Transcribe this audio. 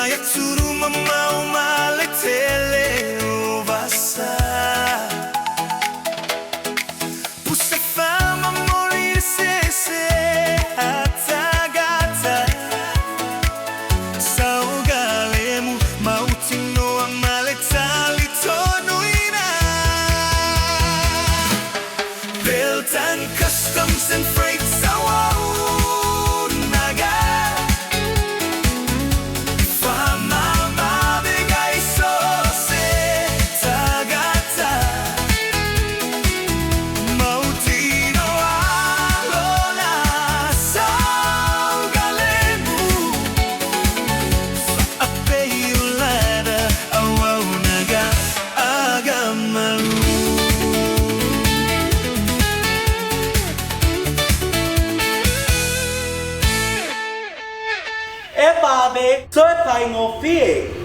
Maya turu mama umale tele ovasa Pusa fama morir se hatagata Saugalemu mautino amale tali tonuina Peltan Customs and Freight Eba be, so e fai ngo fie.